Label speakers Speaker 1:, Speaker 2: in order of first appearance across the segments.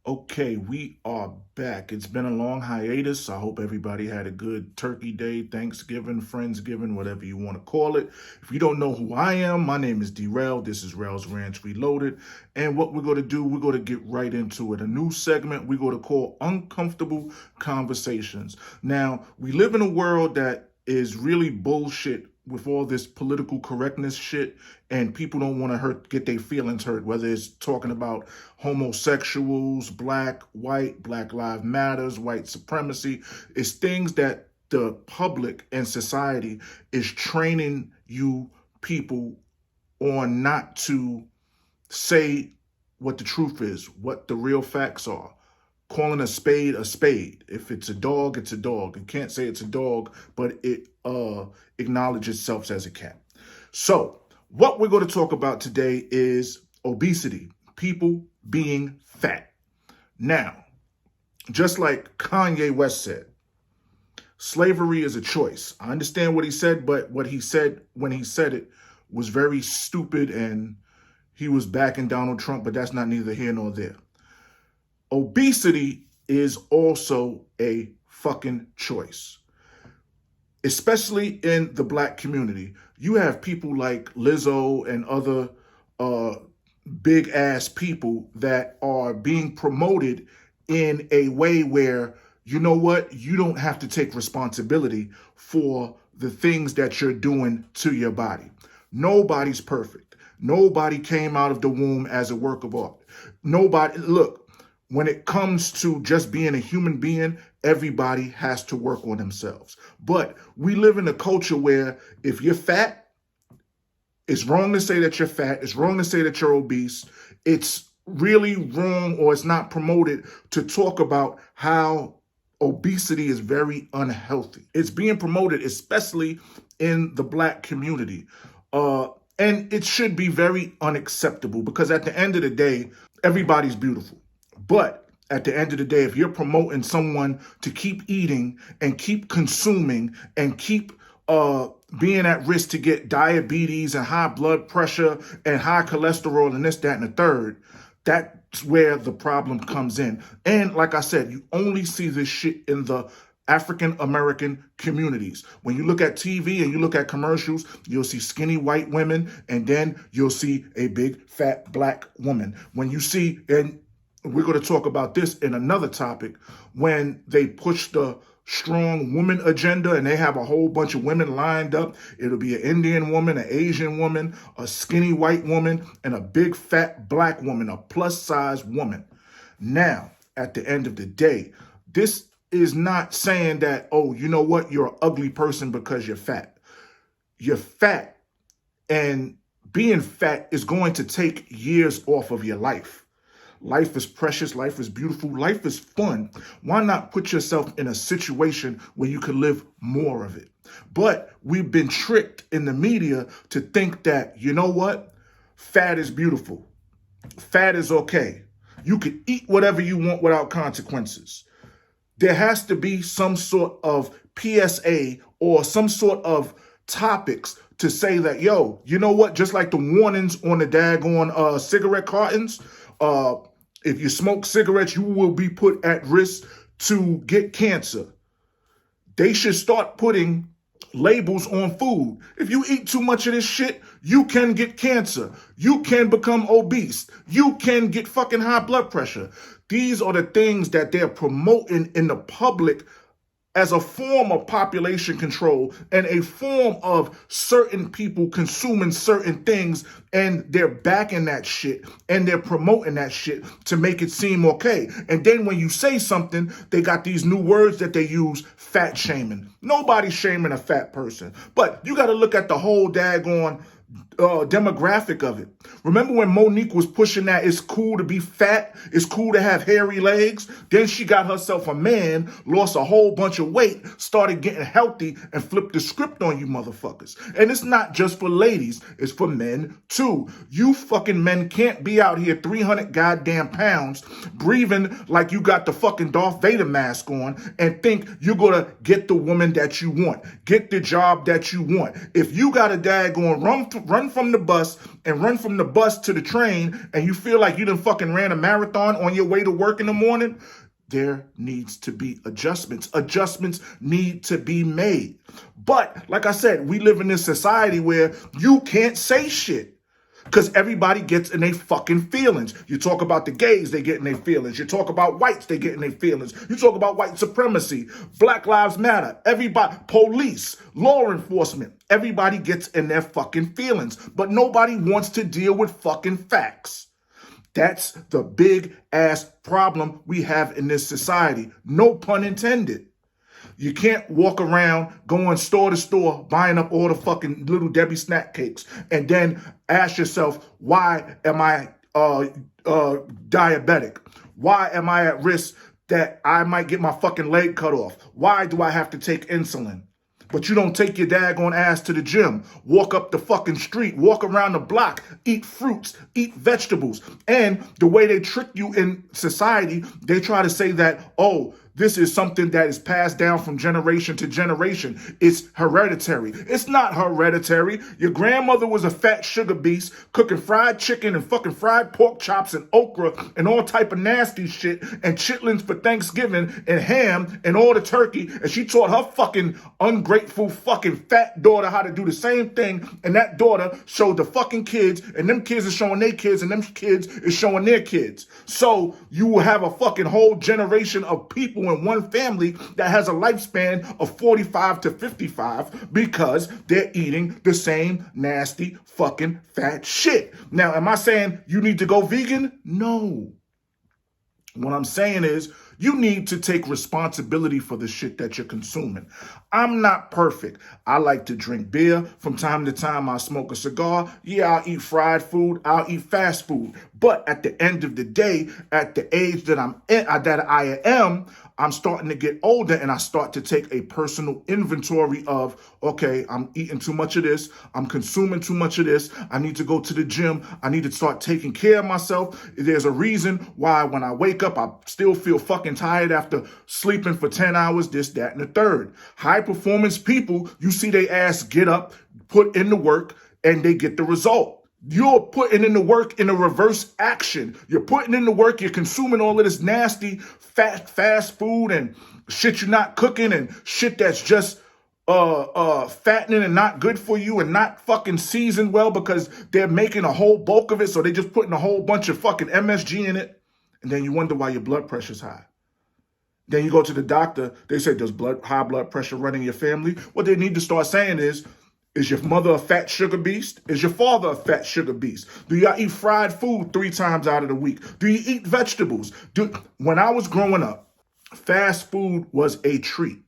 Speaker 1: Okay, we are back. It's been a long hiatus. I hope everybody had a good Turkey Day, Thanksgiving, Friendsgiving, whatever you want to call it. If you don't know who I am, my name is D-Rel. This is Rel's Ranch Reloaded. And what we're going to do, we're going to get right into it. A new segment we're going to call Uncomfortable Conversations. Now, we live in a world that is really bullshit with all this political correctness shit, and people don't want to get their feelings hurt, whether it's talking about homosexuals, black, white, Black Lives Matters, white supremacy. It's things that the public and society is training you people on not to say what the truth is, what the real facts are. Calling a spade a spade. If it's a dog, it's a dog. You can't say it's a dog, but it acknowledges itself as a cat. So what we're going to talk about today is obesity, people being fat. Now, just like Kanye West said, slavery is a choice. I understand what he said, but what he said when he said it was very stupid, and he was backing Donald Trump, but that's not neither here nor there. Obesity is also a fucking choice, especially in the black community. You have people like Lizzo and other big ass people that are being promoted in a way where, you know what, you don't have to take responsibility for the things that you're doing to your body. Nobody's perfect. Nobody came out of the womb as a work of art. Look, when it comes to just being a human being, everybody has to work on themselves. But we live in a culture where if you're fat, it's wrong to say that you're fat. It's wrong to say that you're obese. It's really wrong, or it's not promoted to talk about how obesity is very unhealthy. It's being promoted, especially in the black community. And it should be very unacceptable, because at the end of the day, everybody's beautiful. But at the end of the day, if you're promoting someone to keep eating and keep consuming and keep being at risk to get diabetes and high blood pressure and high cholesterol and this, that, and the third, that's where the problem comes in. And like I said, you only see this shit in the African American communities. When you look at TV and you look at commercials, you'll see skinny white women, and then you'll see a big fat black woman. When you see, and we're going to talk about this in another topic, when they push the strong woman agenda and they have a whole bunch of women lined up, it'll be an Indian woman, an Asian woman, a skinny white woman, and a big fat black woman, a plus size woman. Now, at the end of the day, this is not saying that, oh, you know what, you're an ugly person because you're fat. You're fat, and being fat is going to take years off of your life. Life is precious. Life is beautiful. Life is fun. Why not put yourself in a situation where you can live more of it? But we've been tricked in the media to think that, you know what? Fat is beautiful. Fat is okay. You can eat whatever you want without consequences. There has to be some sort of PSA or some sort of topics to say that, yo, you know what? Just like the warnings on the daggone cigarette cartons, if you smoke cigarettes, you will be put at risk to get cancer. They should start putting labels on food. If you eat too much of this shit, you can get cancer. You can become obese. You can get fucking high blood pressure. These are the things that they're promoting in the public as a form of population control and a form of certain people consuming certain things, and they're backing that shit and they're promoting that shit to make it seem okay. And then when you say something, they got these new words that they use, fat shaming. Nobody's shaming a fat person, but you got to look at the whole daggone demographic of it. Remember when Monique was pushing that it's cool to be fat, it's cool to have hairy legs? Then she got herself a man, lost a whole bunch of weight, started getting healthy, and flipped the script on you motherfuckers. And it's not just for ladies, it's for men too. You fucking men can't be out here 300 goddamn pounds, breathing like you got the fucking Darth Vader mask on, and think you're gonna get the woman that you want, get the job that you want. If you got a daggone run run from the bus and run from the bus to the train, and you feel like you done fucking ran a marathon on your way to work in the morning, there needs to be adjustments. Adjustments need to be made. But like I said, we live in this society where you can't say shit, because everybody gets in their fucking feelings. You talk about the gays, they get in their feelings. You talk about whites, they get in their feelings. You talk about white supremacy, Black Lives Matter, everybody, police, law enforcement. Everybody gets in their fucking feelings, but nobody wants to deal with fucking facts. That's the big ass problem we have in this society. No pun intended. You can't walk around going store to store, buying up all the fucking Little Debbie snack cakes, and then ask yourself, why am I diabetic? Why am I at risk that I might get my fucking leg cut off? Why do I have to take insulin? But you don't take your daggone ass to the gym, walk up the fucking street, walk around the block, eat fruits, eat vegetables. And the way they trick you in society, they try to say that, oh, this is something that is passed down from generation to generation. It's hereditary. It's not hereditary. Your grandmother was a fat sugar beast cooking fried chicken and fucking fried pork chops and okra and all type of nasty shit and chitlins for Thanksgiving and ham and all the turkey. And she taught her fucking ungrateful fucking fat daughter how to do the same thing. And that daughter showed the fucking kids, and them kids are showing their kids, and them kids is showing their kids. So you will have a fucking whole generation of people in one family that has a lifespan of 45 to 55 because they're eating the same nasty fucking fat shit. Now, am I saying you need to go vegan? No. What I'm saying is you need to take responsibility for the shit that you're consuming. I'm not perfect. I like to drink beer. From time to time, I smoke a cigar. Yeah, I'll eat fried food. I'll eat fast food. But at the end of the day, at the age that I am, I'm starting to get older, and I start to take a personal inventory of, okay, I'm eating too much of this. I'm consuming too much of this. I need to go to the gym. I need to start taking care of myself. There's a reason why when I wake up, I still feel fucking tired after sleeping for 10 hours, this, that, and the third. High performance people, you see they ass get up, put in the work, and they get the result. You're putting in the work in a reverse action. You're putting in the work. You're consuming all of this nasty fast food and shit you're not cooking and shit that's just fattening and not good for you and not fucking seasoned well because they're making a whole bulk of it. So they're just putting a whole bunch of fucking MSG in it. And then you wonder why your blood pressure's high. Then you go to the doctor. They say, does high blood pressure run in your family? What they need to start saying is your mother a fat sugar beast? Is your father a fat sugar beast? Do y'all eat fried food 3 times out of the week? Do you eat vegetables? When I was growing up, fast food was a treat.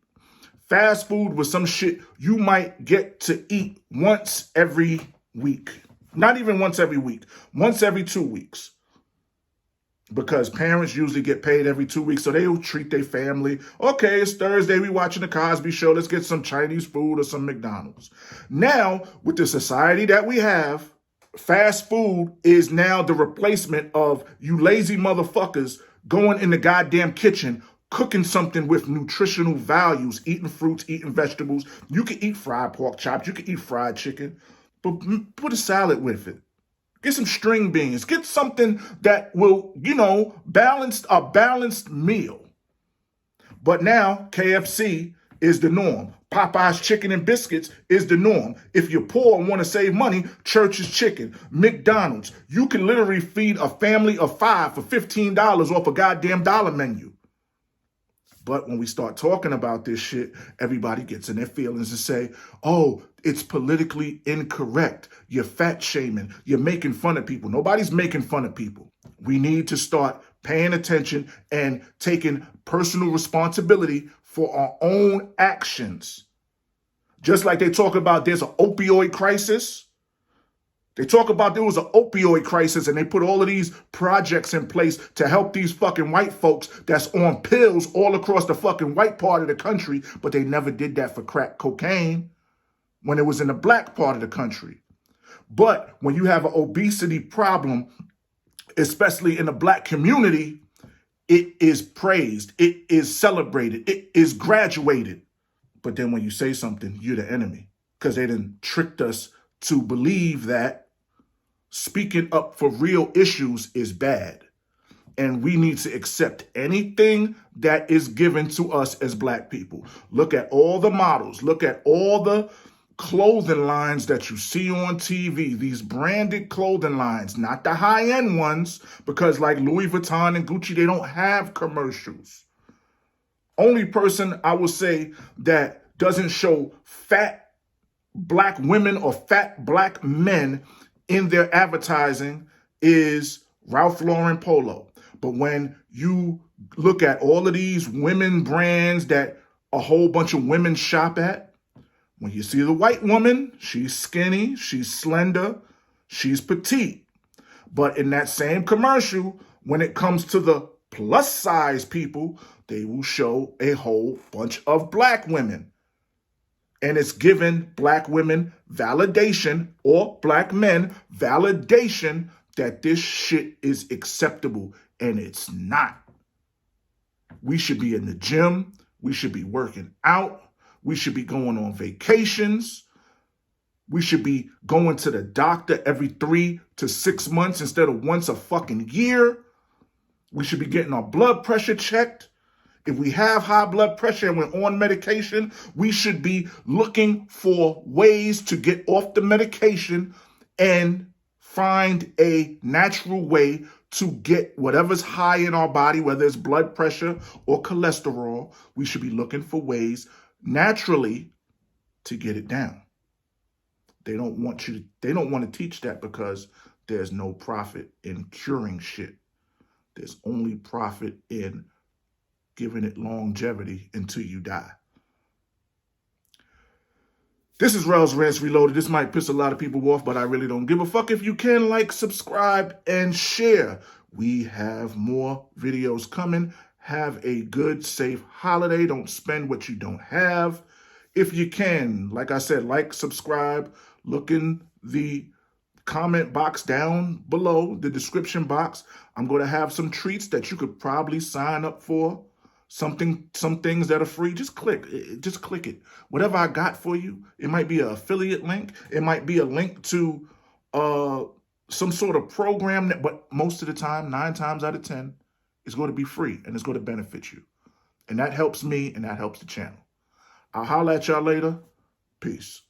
Speaker 1: Fast food was some shit you might get to eat once every week. Not even once every week. Once every 2 weeks. Because parents usually get paid every 2 weeks, so they'll treat their family. Okay, it's Thursday, we watching the Cosby Show. Let's get some Chinese food or some McDonald's. Now, with the society that we have, fast food is now the replacement of you lazy motherfuckers going in the goddamn kitchen, cooking something with nutritional values, eating fruits, eating vegetables. You can eat fried pork chops, you can eat fried chicken, but put a salad with it. Get some string beans. Get something that will, balance a balanced meal. But now KFC is the norm. Popeye's chicken and biscuits is the norm. If you're poor and want to save money, Church's Chicken, McDonald's. You can literally feed a family of 5 for $15 off a goddamn dollar menu. But when we start talking about this shit, everybody gets in their feelings and say, oh, it's politically incorrect. You're fat shaming. You're making fun of people. Nobody's making fun of people. We need to start paying attention and taking personal responsibility for our own actions. Just like they talk about there's an opioid crisis. They talk about there was an opioid crisis and they put all of these projects in place to help these fucking white folks that's on pills all across the fucking white part of the country, but they never did that for crack cocaine when it was in the black part of the country. But when you have an obesity problem, especially in the black community, it is praised, it is celebrated, it is graduated. But then when you say something, you're the enemy because they done tricked us to believe that speaking up for real issues is bad. And we need to accept anything that is given to us as black people. Look at all the models. Look at all the clothing lines that you see on TV. These branded clothing lines, not the high-end ones, because like Louis Vuitton and Gucci, they don't have commercials. Only person I will say that doesn't show fat black women or fat black men in their advertising is Ralph Lauren Polo. But when you look at all of these women brands that a whole bunch of women shop at, when you see the white woman, she's skinny, she's slender, she's petite. But in that same commercial, when it comes to the plus size people, they will show a whole bunch of black women. And it's giving black women validation, or black men validation, that this shit is acceptable, and it's not. We should be in the gym. We should be working out. We should be going on vacations. We should be going to the doctor every 3 to 6 months instead of once a fucking year. We should be getting our blood pressure checked. If we have high blood pressure and we're on medication, we should be looking for ways to get off the medication and find a natural way to get whatever's high in our body, whether it's blood pressure or cholesterol. We should be looking for ways naturally to get it down. They don't want to teach that because there's no profit in curing shit. There's only profit in giving it longevity until you die. This is Rel's Rants Reloaded. This might piss a lot of people off, but I really don't give a fuck. If you can, like, subscribe, and share. We have more videos coming. Have a good, safe holiday. Don't spend what you don't have. If you can, like I said, like, subscribe. Look in the comment box down below, the description box. I'm going to have some treats that you could probably sign up for. Some things that are free. Just click it. Whatever I got for you, it might be an affiliate link. It might be a link to some sort of program, but most of the time, 9 times out of 10, it's going to be free and it's going to benefit you. And that helps me and that helps the channel. I'll holler at y'all later. Peace.